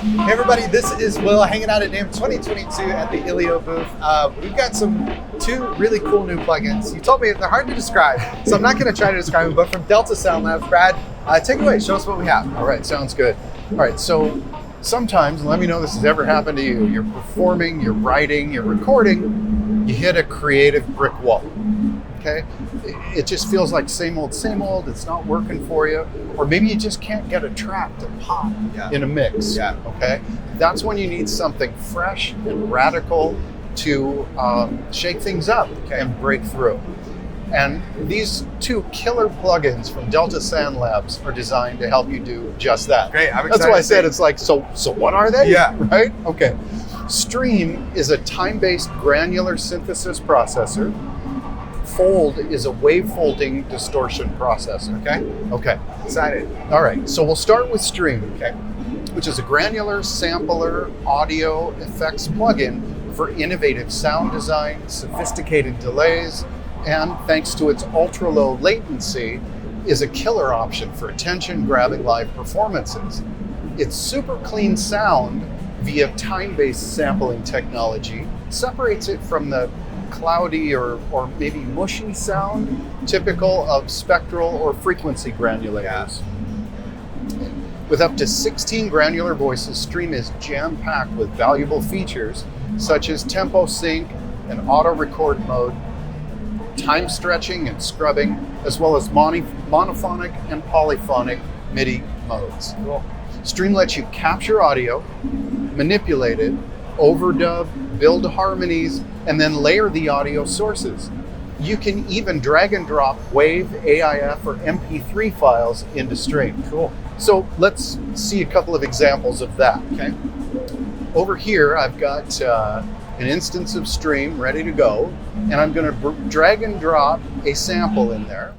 Hey everybody, this is Will hanging out at NAMM2022 at the ILIO booth. We've got two really cool new plugins. You told me they're hard to describe, so I'm not going to try to describe them, but from Delta Sound Labs, Brad, take it away, show us what we have. All right, sounds good. All right, so sometimes, and let me know if this has ever happened to you, you're performing, you're writing, you're recording, you hit a creative brick wall, okay? It just feels like same old, it's not working for you, or maybe you just can't get a track to pop in a mix, okay? That's when you need something fresh and radical to shake things up and break through. And these two killer plugins from Delta Sound Labs are designed to help you do just that. Great, I'm excited. That's why I said it's like, so what are they? Yeah. Right? Okay. Stream is a time-based granular synthesis processor. Fold is a wave folding distortion processor. Okay. Excited. All right, so we'll start with Stream, which is a granular sampler audio effects plugin for innovative sound design, sophisticated delays, and thanks to its ultra-low latency, is a killer option for attention-grabbing live performances. Its super clean sound via time-based sampling technology separates it from the cloudy or maybe mushy sound typical of spectral or frequency granulators. With up to 16 granular voices, Stream is jam-packed with valuable features such as tempo sync and auto-record mode, time stretching and scrubbing, as well as monophonic and polyphonic MIDI modes. Cool. Stream lets you capture audio, manipulate it, overdub, build harmonies, and then layer the audio sources. You can even drag and drop WAV, AIF, or MP3 files into Stream. Cool. So let's see a couple of examples of that. Okay. Over here, I've got an instance of Stream ready to go, and I'm going to drag and drop a sample in there.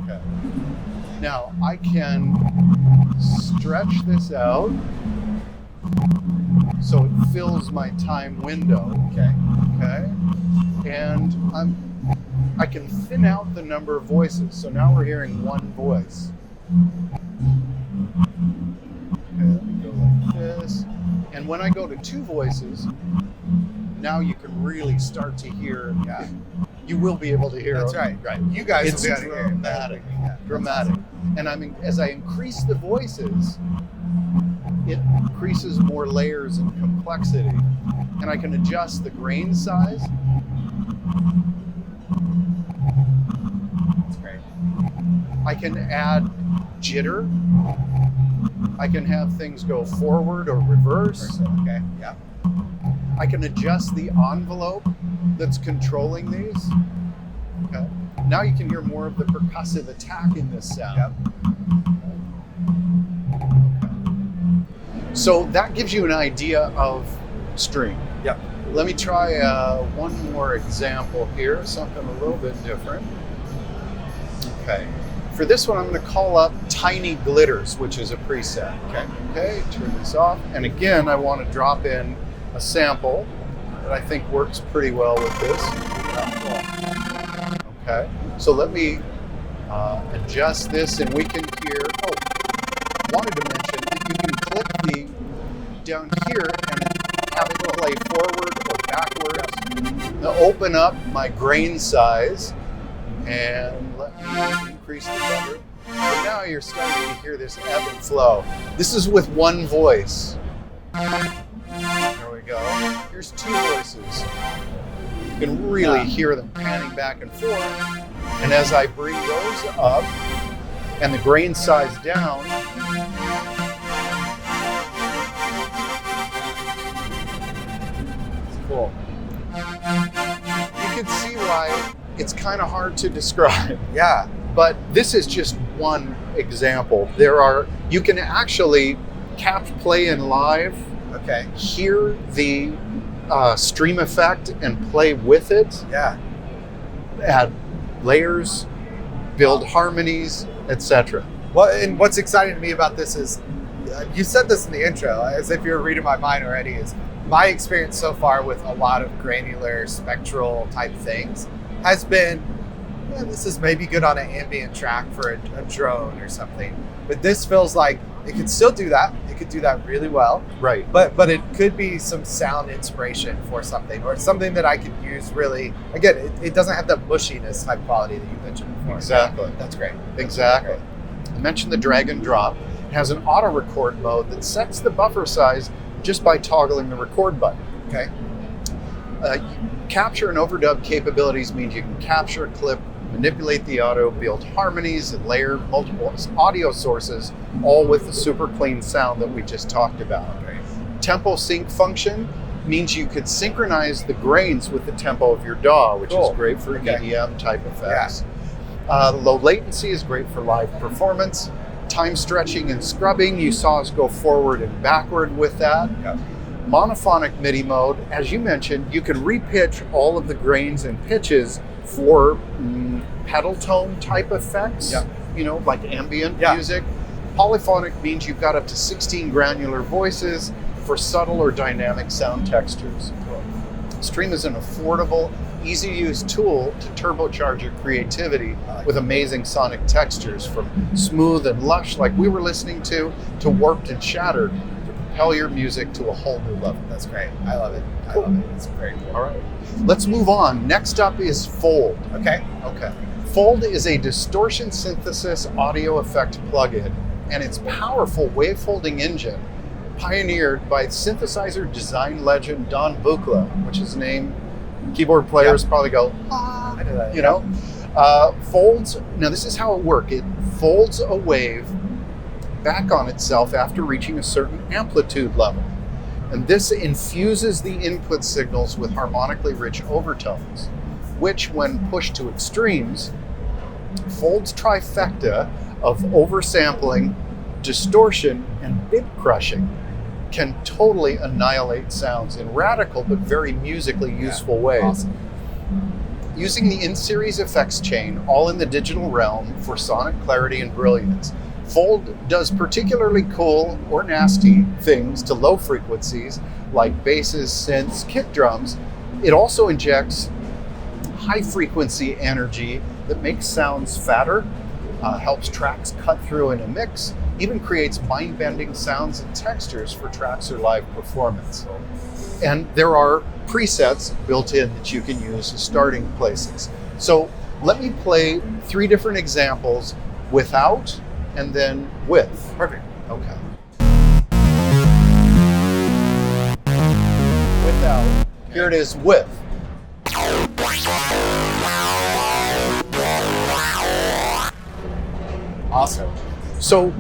Okay. Now I can stretch this out so it fills my time window. Okay. And I can thin out the number of voices. So now we're hearing one voice. Okay, let me go like this. And when I go to two voices, now you can really start to hear. You will be able to hear. That's right. You guys It's will be able to hear. dramatic. And as I increase the voices, it increases more layers and complexity. And I can adjust the grain size. That's great. I can add jitter. I can have things go forward or reverse. Okay. Yeah. I can adjust the envelope that's controlling these. Okay. Now you can hear more of the percussive attack in this sound. So that gives you an idea of Stream. Yep. Let me try one more example here, something a little bit different. Okay. For this one, I'm going to call up Tiny Glitters, which is a preset. Okay, turn this off. And again, I want to drop in a sample that I think works pretty well with this. Okay, so let me adjust this and we can hear, wanted to mention that you can click down here and have it play forward or backwards. Now open up my grain size and let me increase the cover. So now you're starting to hear this ebb and flow. This is with one voice. There we go. Here's two voices. You can really hear them panning back and forth. And as I bring those up and the grain size down, it's cool. You can see why it's kind of hard to describe. Yeah. But this is just one example. You can actually play in live, hear the stream effect and play with it. Yeah. Add layers, build harmonies, etc. Well, and what's exciting to me about this is, you said this in the intro, as if you're reading my mind already, is my experience so far with a lot of granular spectral type things has been this is maybe good on an ambient track for a drone or something. But this feels like it could still do that. It could do that really well. Right. But it could be some sound inspiration for something, or something that I could use really. Again, it doesn't have the mushiness type quality that you mentioned before. Exactly. That's great. Exactly. I mentioned the drag and drop. It has an auto record mode that sets the buffer size just by toggling the record button. Okay. Capture and overdub capabilities means you can capture, clip, manipulate the audio, build harmonies, and layer multiple audio sources, all with the super clean sound that we just talked about. Great. Tempo sync function means you could synchronize the grains with the tempo of your DAW, which is great for EDM type effects. Low latency is great for live performance. Time stretching and scrubbing, you saw us go forward and backward with that. Yeah. Monophonic MIDI mode, as you mentioned, you can repitch all of the grains and pitches for pedal tone type effects, like ambient music. Polyphonic means you've got up to 16 granular voices for subtle or dynamic sound textures. Stream is an affordable, easy-to-use tool to turbocharge your creativity with amazing sonic textures, from smooth and lush like we were listening to warped and shattered, to propel your music to a whole new level. That's great. I love it. I love it. It's very cool. All right. Let's move on. Next up is Fold. Okay. Fold is a distortion synthesis audio effect plugin, and its powerful wavefolding engine, pioneered by synthesizer design legend Don Buchla, which is a name keyboard players probably go, I know that. folds. Now this is how it works. It folds a wave back on itself after reaching a certain amplitude level. And this infuses the input signals with harmonically rich overtones, which, when pushed to extremes, Fold's trifecta of oversampling, distortion, and bit crushing can totally annihilate sounds in radical but very musically useful ways. Awesome. Using the in-series effects chain, all in the digital realm, for sonic clarity and brilliance, Fold does particularly cool or nasty things to low frequencies like basses, synths, kick drums. It also injects high frequency energy that makes sounds fatter, helps tracks cut through in a mix, even creates mind-bending sounds and textures for tracks or live performance. And there are presets built in that you can use as starting places. So let me play 3 different examples without and then with. Perfect. Okay. Without. Here it is with. Awesome. So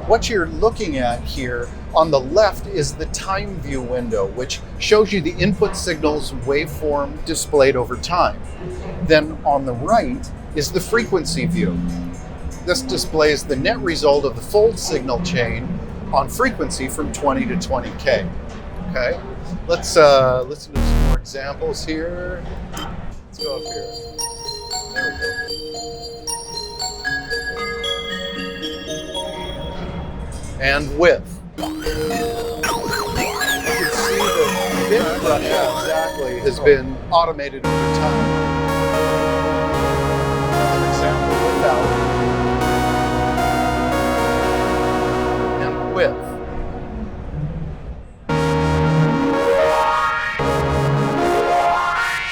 what you're looking at here on the left is the time view window, which shows you the input signal's waveform displayed over time. Then on the right is the frequency view. This displays the net result of the fold signal chain on frequency from 20 to 20K. Okay, let's do some more examples here. Let's go up here. There we go. And with. You can see the bit crush exactly has been automated over time. Another example without. With.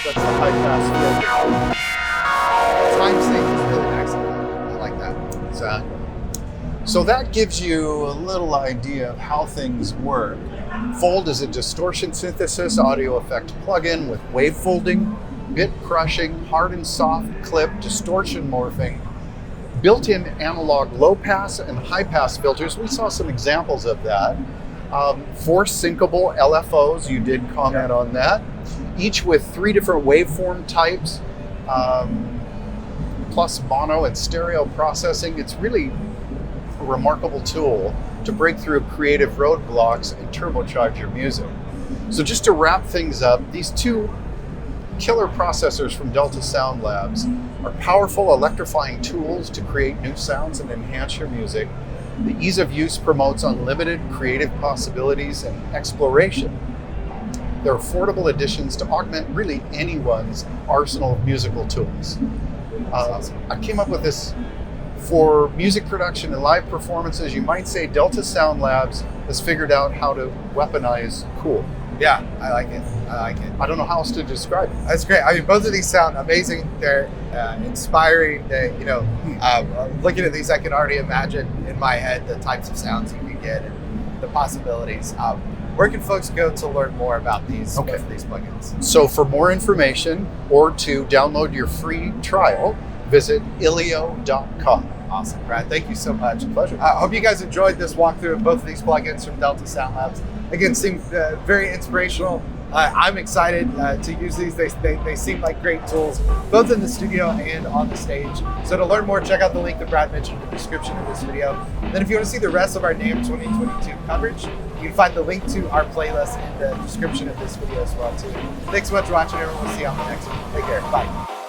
That's the high pass filter. Time sync is really nice. I like that. Exactly. So that gives you a little idea of how things work. Fold is a distortion synthesis audio effect plugin with wave folding, bit crushing, hard and soft clip, distortion morphing, built-in analog low-pass and high-pass filters. We saw some examples of that. 4 syncable LFOs, you did comment on that, each with 3 different waveform types, plus mono and stereo processing. It's really a remarkable tool to break through creative roadblocks and turbocharge your music. So just to wrap things up, these 2 killer processors from Delta Sound Labs are powerful electrifying tools to create new sounds and enhance your music. The ease of use promotes unlimited creative possibilities and exploration. They're affordable additions to augment really anyone's arsenal of musical tools. Awesome. I came up with this for music production and live performances. You might say Delta Sound Labs has figured out how to weaponize cool. Yeah, I like it. I don't know how else to describe it. That's great. I mean, both of these sound amazing. They're inspiring. They, looking at these, I can already imagine in my head the types of sounds you can get and the possibilities. Where can folks go to learn more about both of these plugins? So for more information or to download your free trial, visit ilio.com. Awesome, Brad. Thank you so much. Pleasure. I hope you guys enjoyed this walkthrough of both of these plugins from Delta Sound Labs. Again, seemed very inspirational. I'm excited to use these. They seem like great tools, both in the studio and on the stage. So to learn more, check out the link that Brad mentioned in the description of this video. And then if you want to see the rest of our NAMM 2022 coverage, you can find the link to our playlist in the description of this video as well too. Thanks so much for watching, everyone. We'll see you on the next one. Take care. Bye.